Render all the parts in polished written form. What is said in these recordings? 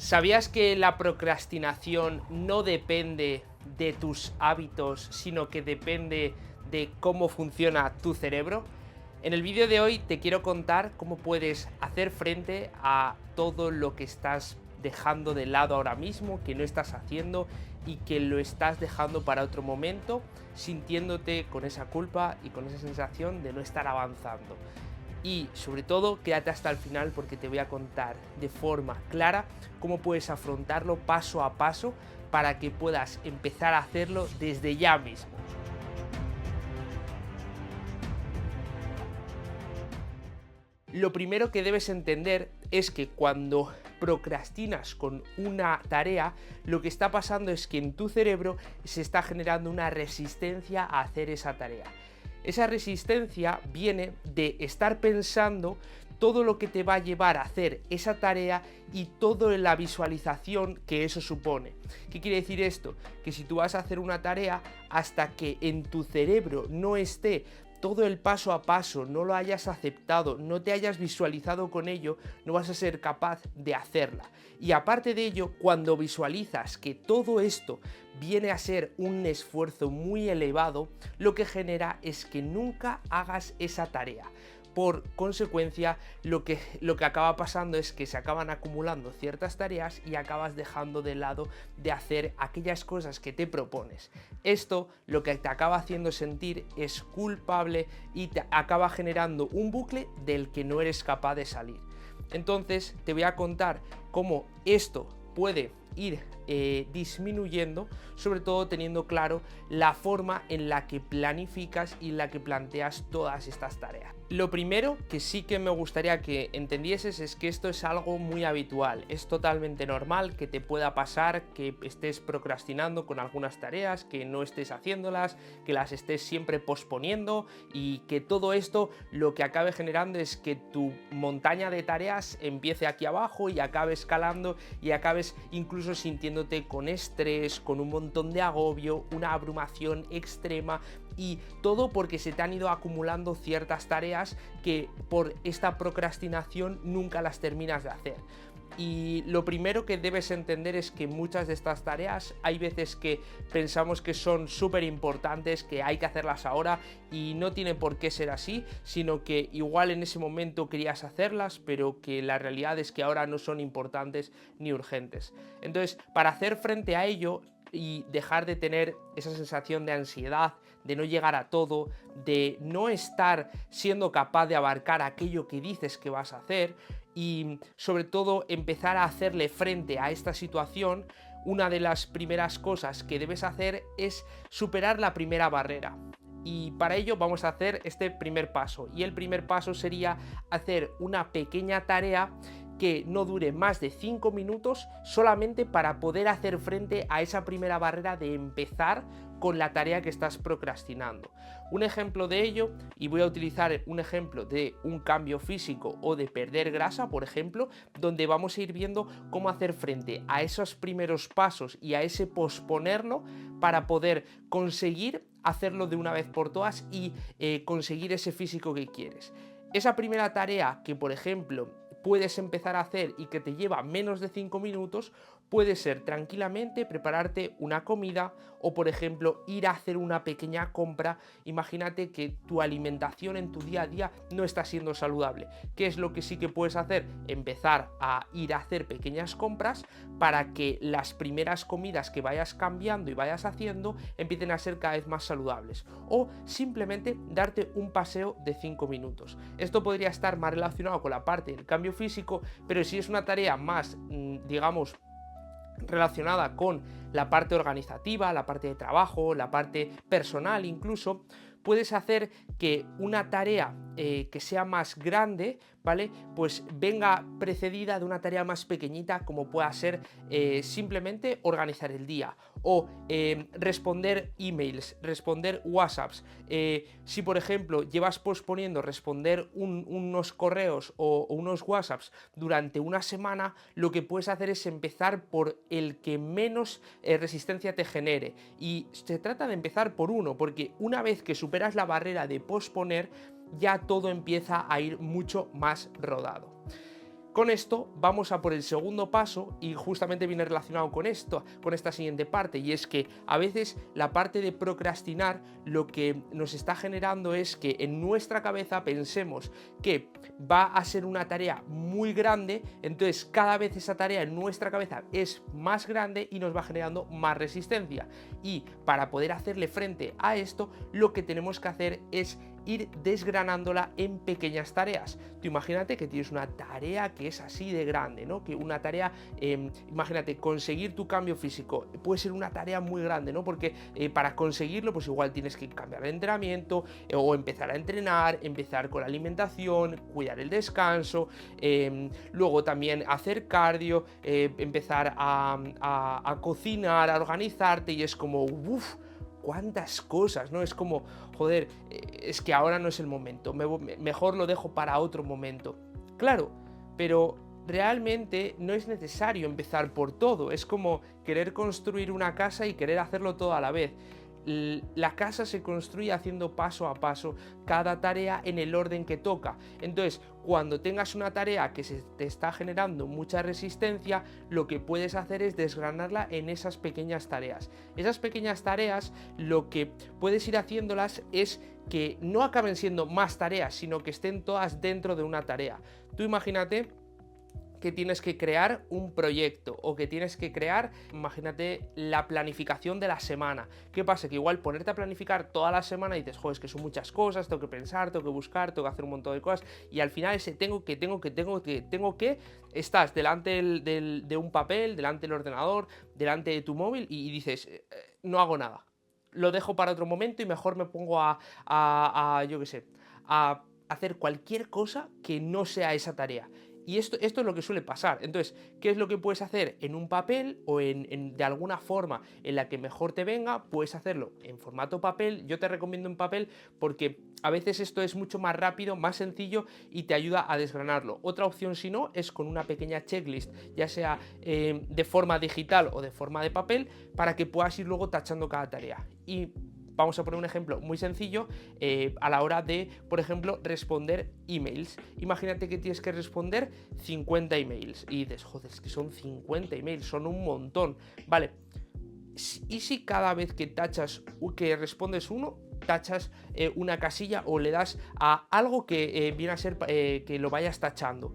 ¿Sabías que la procrastinación no depende de tus hábitos, sino que depende de cómo funciona tu cerebro? En el vídeo de hoy te quiero contar cómo puedes hacer frente a todo lo que estás dejando de lado ahora mismo, que no estás haciendo y que lo estás dejando para otro momento, sintiéndote con esa culpa y con esa sensación de no estar avanzando. Y sobre todo, quédate hasta el final porque te voy a contar de forma clara cómo puedes afrontarlo paso a paso para que puedas empezar a hacerlo desde ya mismo. Lo primero que debes entender es que cuando procrastinas con una tarea, lo que está pasando es que en tu cerebro se está generando una resistencia a hacer esa tarea. Esa resistencia viene de estar pensando todo lo que te va a llevar a hacer esa tarea y toda la visualización que eso supone. ¿Qué quiere decir esto? Que si tú vas a hacer una tarea, hasta que en tu cerebro no esté todo el paso a paso, no lo hayas aceptado, no te hayas visualizado con ello, no vas a ser capaz de hacerla. Y aparte de ello, cuando visualizas que todo esto viene a ser un esfuerzo muy elevado, lo que genera es que nunca hagas esa tarea. Por consecuencia, lo que acaba pasando es que se acaban acumulando ciertas tareas y acabas dejando de lado de hacer aquellas cosas que te propones. Esto lo que te acaba haciendo sentir es culpable y te acaba generando un bucle del que no eres capaz de salir. Entonces te voy a contar cómo esto puede ir disminuyendo, sobre todo teniendo claro la forma en la que planificas y en la que planteas todas estas tareas. Lo primero que sí que me gustaría que entendieses es que esto es algo muy habitual, es totalmente normal que te pueda pasar que estés procrastinando con algunas tareas, que no estés haciéndolas, que las estés siempre posponiendo y que todo esto lo que acabe generando es que tu montaña de tareas empiece aquí abajo y acabe escalando y acabes incluso sintiéndote con estrés, con un montón de agobio, una abrumación extrema y todo porque se te han ido acumulando ciertas tareas que por esta procrastinación nunca las terminas de hacer. Y lo primero que debes entender es que muchas de estas tareas hay veces que pensamos que son súper importantes, que hay que hacerlas ahora y no tiene por qué ser así, sino que igual en ese momento querías hacerlas, pero que la realidad es que ahora no son importantes ni urgentes. Entonces, para hacer frente a ello y dejar de tener esa sensación de ansiedad, de no llegar a todo, de no estar siendo capaz de abarcar aquello que dices que vas a hacer y sobre todo empezar a hacerle frente a esta situación, una de las primeras cosas que debes hacer es superar la primera barrera. Y para ello vamos a hacer este primer paso. Y el primer paso sería hacer una pequeña tarea que no dure más de 5 minutos solamente para poder hacer frente a esa primera barrera de empezar con la tarea que estás procrastinando. Un ejemplo de ello, y voy a utilizar un ejemplo de un cambio físico o de perder grasa, por ejemplo, donde vamos a ir viendo cómo hacer frente a esos primeros pasos y a ese posponerlo para poder conseguir hacerlo de una vez por todas y conseguir ese físico que quieres. Esa primera tarea que, por ejemplo, puedes empezar a hacer y que te lleva menos de 5 minutos, puede ser tranquilamente prepararte una comida o, por ejemplo, ir a hacer una pequeña compra. Imagínate que tu alimentación en tu día a día no está siendo saludable. ¿Qué es lo que sí que puedes hacer? Empezar a ir a hacer pequeñas compras para que las primeras comidas que vayas cambiando y vayas haciendo empiecen a ser cada vez más saludables. O simplemente darte un paseo de 5 minutos. Esto podría estar más relacionado con la parte del cambio físico, pero si es una tarea más, digamos, relacionada con la parte organizativa, la parte de trabajo, la parte personal incluso, puedes hacer que una tarea que sea más grande, ¿vale? Pues venga precedida de una tarea más pequeñita como pueda ser simplemente organizar el día o responder emails, responder WhatsApps. Si por ejemplo llevas posponiendo responder unos correos o unos WhatsApps durante una semana, lo que puedes hacer es empezar por el que menos resistencia te genere. Y se trata de empezar por uno, porque una vez que superas la barrera de posponer, ya todo empieza a ir mucho más rodado. Con esto vamos a por el segundo paso y justamente viene relacionado con esto, con esta siguiente parte, y es que a veces la parte de procrastinar lo que nos está generando es que en nuestra cabeza pensemos que va a ser una tarea muy grande, entonces cada vez esa tarea en nuestra cabeza es más grande y nos va generando más resistencia. Y para poder hacerle frente a esto, lo que tenemos que hacer es ir desgranándola en pequeñas tareas. Tú imagínate que tienes una tarea que es así de grande, ¿no? Que una tarea, imagínate, conseguir tu cambio físico puede ser una tarea muy grande, ¿no? Porque para conseguirlo, pues igual tienes que cambiar el entrenamiento o empezar a entrenar, empezar con la alimentación, cuidar el descanso, luego también hacer cardio, empezar a cocinar, a organizarte, y es como, uff, cuántas cosas, ¿no? Es como, joder, es que ahora no es el momento, mejor lo dejo para otro momento. Claro, pero realmente no es necesario empezar por todo, es como querer construir una casa y querer hacerlo todo a la vez. La casa se construye haciendo paso a paso cada tarea en el orden que toca. Entonces, cuando tengas una tarea que se te está generando mucha resistencia, lo que puedes hacer es desgranarla en esas pequeñas tareas. Esas pequeñas tareas, lo que puedes ir haciéndolas es que no acaben siendo más tareas, sino que estén todas dentro de una tarea. Tú imagínate que tienes que crear un proyecto o que tienes que crear, imagínate, la planificación de la semana. ¿Qué pasa? Que igual ponerte a planificar toda la semana y dices, joder, es que son muchas cosas, tengo que pensar, tengo que buscar, tengo que hacer un montón de cosas, y al final ese tengo que, estás delante de un papel, delante del ordenador, delante de tu móvil y dices, no hago nada. Lo dejo para otro momento y mejor me pongo yo qué sé, a hacer cualquier cosa que no sea esa tarea. Y esto es lo que suele pasar. Entonces, ¿qué es lo que puedes hacer en un papel o de alguna forma en la que mejor te venga? Puedes hacerlo en formato papel. Yo te recomiendo en papel porque a veces esto es mucho más rápido, más sencillo y te ayuda a desgranarlo. Otra opción, si no, es con una pequeña checklist, ya sea de forma digital o de forma de papel, para que puedas ir luego tachando cada tarea. Y vamos a poner un ejemplo muy sencillo a la hora de, por ejemplo, responder emails. Imagínate que tienes que responder 50 emails y dices, joder, es que son 50 emails, son un montón. Vale, ¿y si cada vez que que respondes uno, tachas una casilla o le das a algo que viene a ser que lo vayas tachando?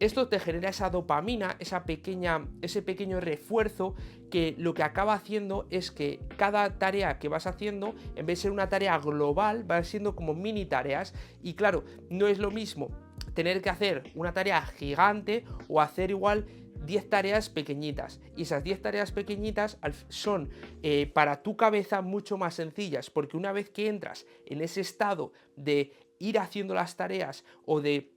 Esto te genera esa dopamina, ese pequeño refuerzo que lo que acaba haciendo es que cada tarea que vas haciendo, en vez de ser una tarea global, va siendo como mini tareas. Y claro, no es lo mismo tener que hacer una tarea gigante o hacer igual 10 tareas pequeñitas, y esas 10 tareas pequeñitas son para tu cabeza mucho más sencillas, porque una vez que entras en ese estado de ir haciendo las tareas o de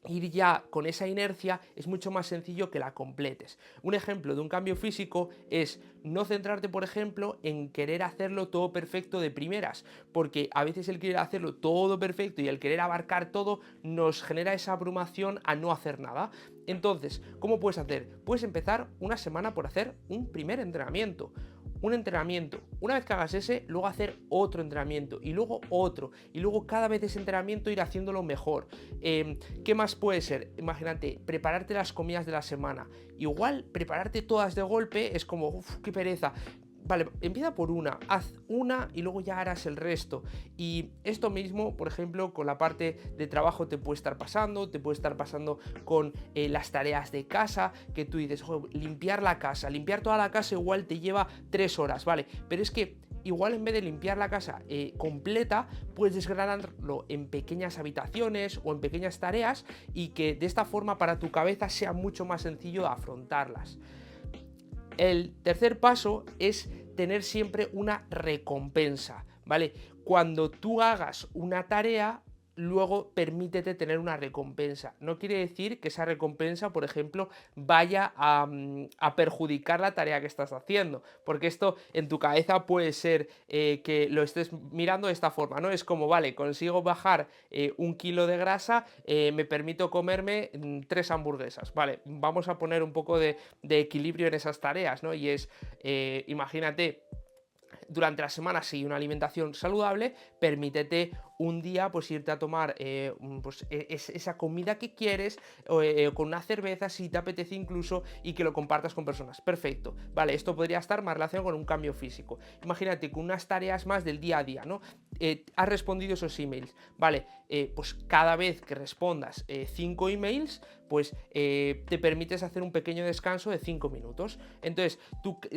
ir ya con esa inercia, es mucho más sencillo que la completes. Un ejemplo de un cambio físico es no centrarte, por ejemplo, en querer hacerlo todo perfecto de primeras, porque a veces el querer hacerlo todo perfecto y el querer abarcar todo nos genera esa abrumación a no hacer nada. Entonces, ¿cómo puedes hacer? Puedes empezar una semana por hacer un primer entrenamiento. Un entrenamiento, una vez que hagas ese, luego hacer otro entrenamiento y luego otro, y luego cada vez ese entrenamiento ir haciéndolo mejor. ¿Qué más puede ser? Imagínate, prepararte las comidas de la semana. Igual prepararte todas de golpe es como, uff, qué pereza. Vale, empieza por una, haz una y luego ya harás el resto. Y esto mismo, por ejemplo, con la parte de trabajo te puede estar pasando con las tareas de casa, que tú dices, limpiar la casa, limpiar toda la casa igual te lleva 3 horas, ¿vale? Pero es que igual en vez de limpiar la casa completa, puedes desgranarlo en pequeñas habitaciones o en pequeñas tareas y que de esta forma para tu cabeza sea mucho más sencillo afrontarlas. El tercer paso es tener siempre una recompensa, ¿vale? Cuando tú hagas una tarea, luego permítete tener una recompensa. No quiere decir que esa recompensa, por ejemplo, vaya a perjudicar la tarea que estás haciendo, porque esto en tu cabeza puede ser que lo estés mirando de esta forma, ¿no? Es como, vale, consigo bajar 1 kilo de grasa, me permito comerme 3 hamburguesas, vale, vamos a poner un poco de equilibrio en esas tareas, ¿no? Y es, imagínate, durante la semana sigue una alimentación saludable, permítete un día pues irte a tomar esa comida que quieres con una cerveza si te apetece incluso y que lo compartas con personas. Perfecto, vale, esto podría estar más relacionado con un cambio físico. Imagínate con unas tareas más del día a día, ¿no? Has respondido esos emails, vale, pues cada vez que respondas 5 emails, pues te permites hacer un pequeño descanso de 5 minutos. Entonces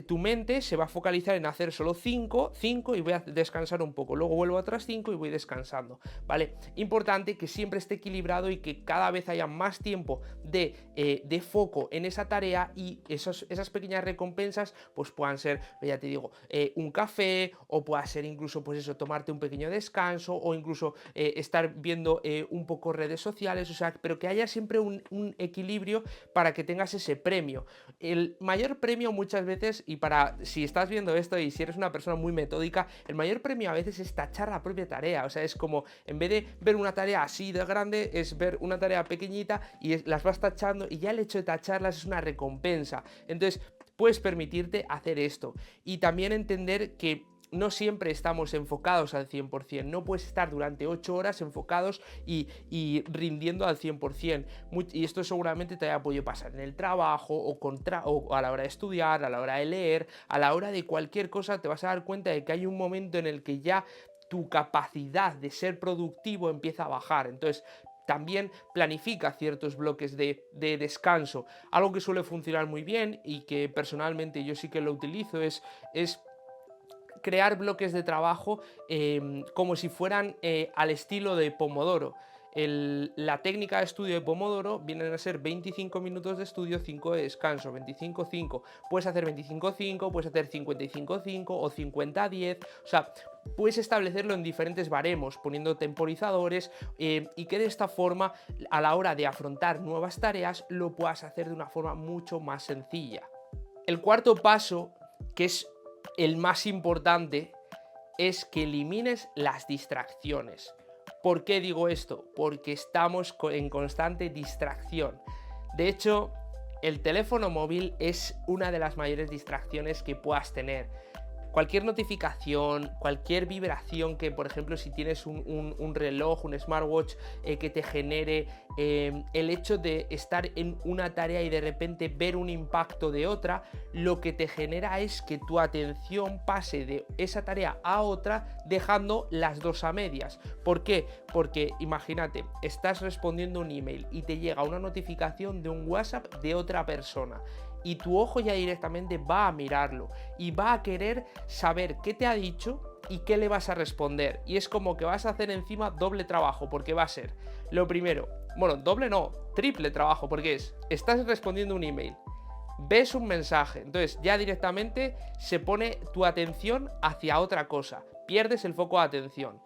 tu mente se va a focalizar en hacer solo 5 y voy a descansar un poco, luego vuelvo a otras 5 y voy descansando, ¿vale? Importante que siempre esté equilibrado y que cada vez haya más tiempo de foco en esa tarea, y esas pequeñas recompensas pues puedan ser, ya te digo, un café, o pueda ser incluso pues eso, tomarte un pequeño descanso, o incluso estar viendo un poco redes sociales, o sea, pero que haya siempre un equilibrio para que tengas ese premio. El mayor premio muchas veces, y para si estás viendo esto y si eres una persona muy metódica, el mayor premio a veces es tachar la propia tarea. O sea, es como, en vez de ver una tarea así de grande, es ver una tarea pequeñita y las vas tachando, y ya el hecho de tacharlas es una recompensa. Entonces puedes permitirte hacer esto, y también entender que no siempre estamos enfocados al 100%, no puedes estar durante 8 horas enfocados y rindiendo al 100%, y esto seguramente te haya podido pasar en el trabajo, o a la hora de estudiar, a la hora de leer, a la hora de cualquier cosa. Te vas a dar cuenta de que hay un momento en el que ya tu capacidad de ser productivo empieza a bajar. Entonces también planifica ciertos bloques de descanso. Algo que suele funcionar muy bien y que personalmente yo sí que lo utilizo es crear bloques de trabajo como si fueran al estilo de Pomodoro. La técnica de estudio de Pomodoro vienen a ser 25 minutos de estudio, 5 de descanso, 25-5. Puedes hacer 25-5, puedes hacer 55-5 o 50-10. O sea, puedes establecerlo en diferentes baremos, poniendo temporizadores, y que de esta forma, a la hora de afrontar nuevas tareas, lo puedas hacer de una forma mucho más sencilla. El cuarto paso, que es el más importante, es que elimines las distracciones. ¿Por qué digo esto? Porque estamos en constante distracción. De hecho, el teléfono móvil es una de las mayores distracciones que puedas tener. Cualquier notificación, cualquier vibración que, por ejemplo, si tienes un reloj, un smartwatch, que te genere el hecho de estar en una tarea y de repente ver un impacto de otra, lo que te genera es que tu atención pase de esa tarea a otra, dejando las dos a medias. ¿Por qué? Porque imagínate, estás respondiendo un email y te llega una notificación de un WhatsApp de otra persona, y tu ojo ya directamente va a mirarlo y va a querer saber qué te ha dicho y qué le vas a responder. Y es como que vas a hacer encima doble trabajo, porque va a ser lo primero, bueno, doble no, triple trabajo, porque estás respondiendo un email, ves un mensaje, entonces ya directamente se pone tu atención hacia otra cosa, pierdes el foco de atención.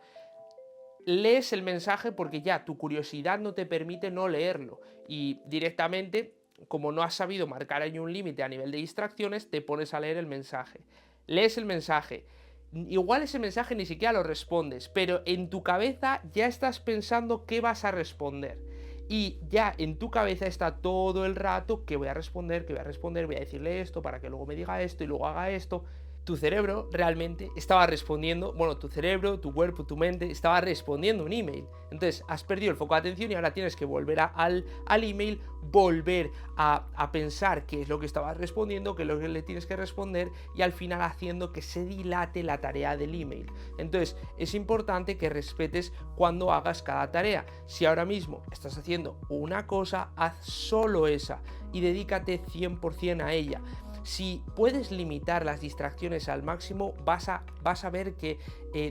Lees el mensaje porque ya tu curiosidad no te permite no leerlo, y directamente, como no has sabido marcar ahí un límite a nivel de distracciones, te pones a leer el mensaje. Lees el mensaje. Igual ese mensaje ni siquiera lo respondes, pero en tu cabeza ya estás pensando qué vas a responder. Y ya en tu cabeza está todo el rato que voy a responder, voy a decirle esto para que luego me diga esto y luego haga esto. Tu cerebro realmente estaba respondiendo, bueno, tu cerebro, tu cuerpo, tu mente estaba respondiendo un email. Entonces has perdido el foco de atención y ahora tienes que volver al email, volver a pensar qué es lo que estabas respondiendo, qué es lo que le tienes que responder, y al final haciendo que se dilate la tarea del email. Entonces es importante que respetes cuando hagas cada tarea. Si ahora mismo estás haciendo una cosa, haz solo esa y dedícate 100% a ella. Si puedes limitar las distracciones al máximo, vas a ver que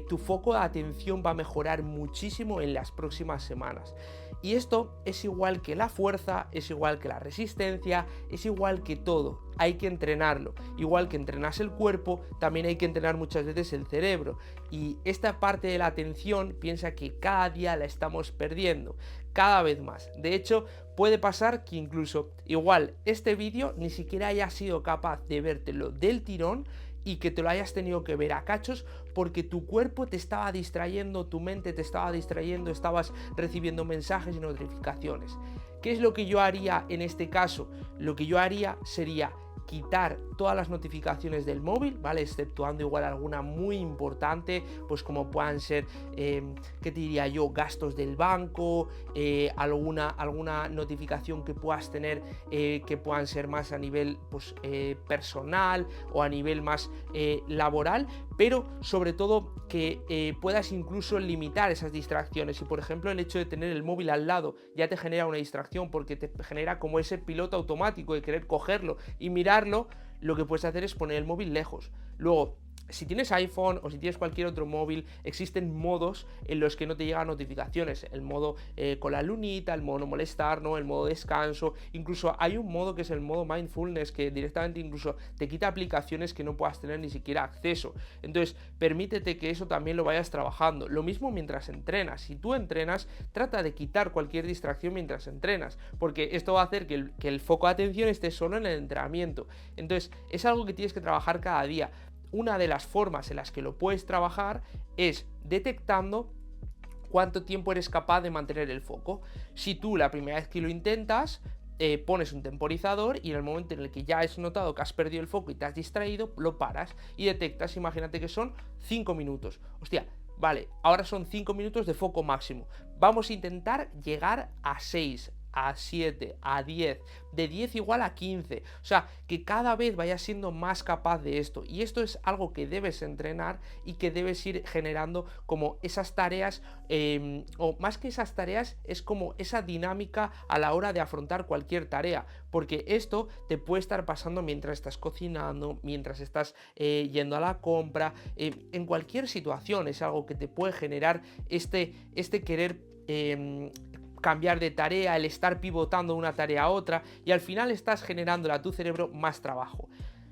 tu foco de atención va a mejorar muchísimo en las próximas semanas. Y esto es igual que la fuerza, es igual que la resistencia, es igual que todo. Hay que entrenarlo. Igual que entrenas el cuerpo, también hay que entrenar muchas veces el cerebro. Y esta parte de la atención, piensa que cada día la estamos perdiendo, cada vez más. De hecho, puede pasar que incluso igual este vídeo ni siquiera hayas sido capaz de vértelo del tirón, y que te lo hayas tenido que ver a cachos porque tu cuerpo te estaba distrayendo, tu mente te estaba distrayendo, estabas recibiendo mensajes y notificaciones. ¿Qué es lo que yo haría en este caso? Lo que yo haría sería quitar todas las notificaciones del móvil, ¿vale? Exceptuando igual alguna muy importante, pues como puedan ser, ¿qué te diría yo? Gastos del banco, alguna notificación que puedas tener que puedan ser más a nivel pues, personal o a nivel más laboral, pero sobre todo que puedas incluso limitar esas distracciones. Y por ejemplo el hecho de tener el móvil al lado ya te genera una distracción, porque te genera como ese piloto automático de querer cogerlo y mirarlo. Lo que puedes hacer es poner el móvil lejos. Luego, si tienes iPhone o si tienes cualquier otro móvil, existen modos en los que no te llegan notificaciones. El modo con la lunita, el modo no molestar, ¿no? El modo descanso. Incluso hay un modo que es el modo mindfulness, que directamente incluso te quita aplicaciones que no puedas tener ni siquiera acceso. Entonces, permítete que eso también lo vayas trabajando. Lo mismo mientras entrenas. Si tú entrenas, trata de quitar cualquier distracción mientras entrenas, porque esto va a hacer que el foco de atención esté solo en el entrenamiento. Entonces, es algo que tienes que trabajar cada día. Una de las formas en las que lo puedes trabajar es detectando cuánto tiempo eres capaz de mantener el foco. Si tú la primera vez que lo intentas pones un temporizador y en el momento en el que ya has notado que has perdido el foco y te has distraído, lo paras y detectas, imagínate que son 5 minutos. Hostia, vale, ahora son 5 minutos de foco máximo. Vamos a intentar llegar a 6, a 7, a 10, de 10 igual a 15, o sea, que cada vez vayas siendo más capaz de esto, y esto es algo que debes entrenar y que debes ir generando como esas tareas, o más que esas tareas, es como esa dinámica a la hora de afrontar cualquier tarea, porque esto te puede estar pasando mientras estás cocinando, mientras estás yendo a la compra, en cualquier situación es algo que te puede generar este querer cambiar de tarea, el estar pivotando de una tarea a otra, y al final estás generándole a tu cerebro más trabajo.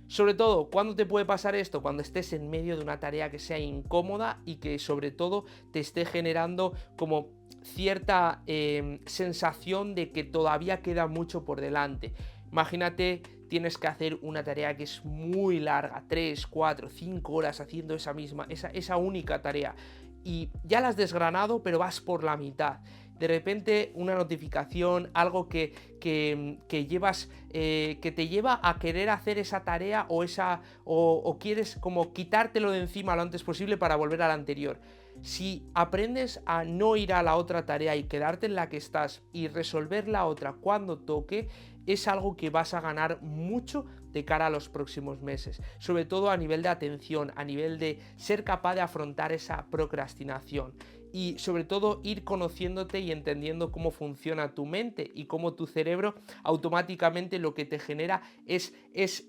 Sobre todo, ¿cuándo te puede pasar esto? Cuando estés en medio de una tarea que sea incómoda y que sobre todo te esté generando como cierta sensación de que todavía queda mucho por delante. Imagínate, tienes que hacer una tarea que es muy larga, 3, 4, 5 horas haciendo esa única tarea, y ya la has desgranado, pero vas por la mitad. De repente una notificación, algo que llevas, que te lleva a querer hacer esa tarea o quieres como quitártelo de encima lo antes posible para volver a la anterior. Si aprendes a no ir a la otra tarea y quedarte en la que estás y resolver la otra cuando toque, es algo que vas a ganar mucho de cara a los próximos meses, sobre todo a nivel de atención, a nivel de ser capaz de afrontar esa procrastinación. Y sobre todo ir conociéndote y entendiendo cómo funciona tu mente y cómo tu cerebro automáticamente lo que te genera es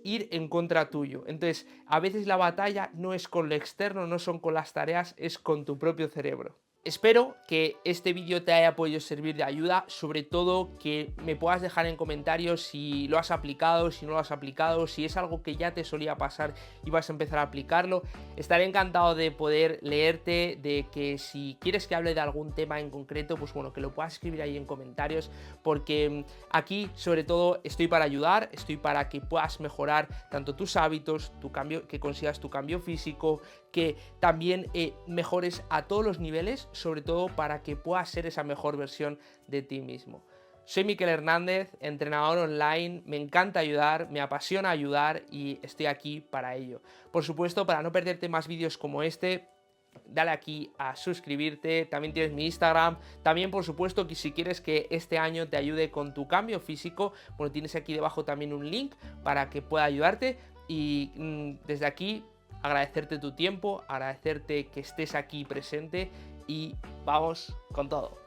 ir en contra tuyo. Entonces, a veces la batalla no es con lo externo, no son con las tareas, es con tu propio cerebro. Espero que este vídeo te haya podido servir de ayuda, sobre todo que me puedas dejar en comentarios si lo has aplicado, si no lo has aplicado, si es algo que ya te solía pasar y vas a empezar a aplicarlo. Estaré encantado de poder leerte, de que si quieres que hable de algún tema en concreto, pues bueno, que lo puedas escribir ahí en comentarios, porque aquí sobre todo estoy para ayudar, estoy para que puedas mejorar tanto tus hábitos, tu cambio, que consigas tu cambio físico, que también mejores a todos los niveles, sobre todo para que puedas ser esa mejor versión de ti mismo. Soy Mikel Hernández, entrenador online, me encanta ayudar, me apasiona ayudar y estoy aquí para ello. Por supuesto, para no perderte más vídeos como este, dale aquí a suscribirte, también tienes mi Instagram, también por supuesto que si quieres que este año te ayude con tu cambio físico, bueno, tienes aquí debajo también un link para que pueda ayudarte y desde aquí agradecerte tu tiempo, agradecerte que estés aquí presente y vamos con todo.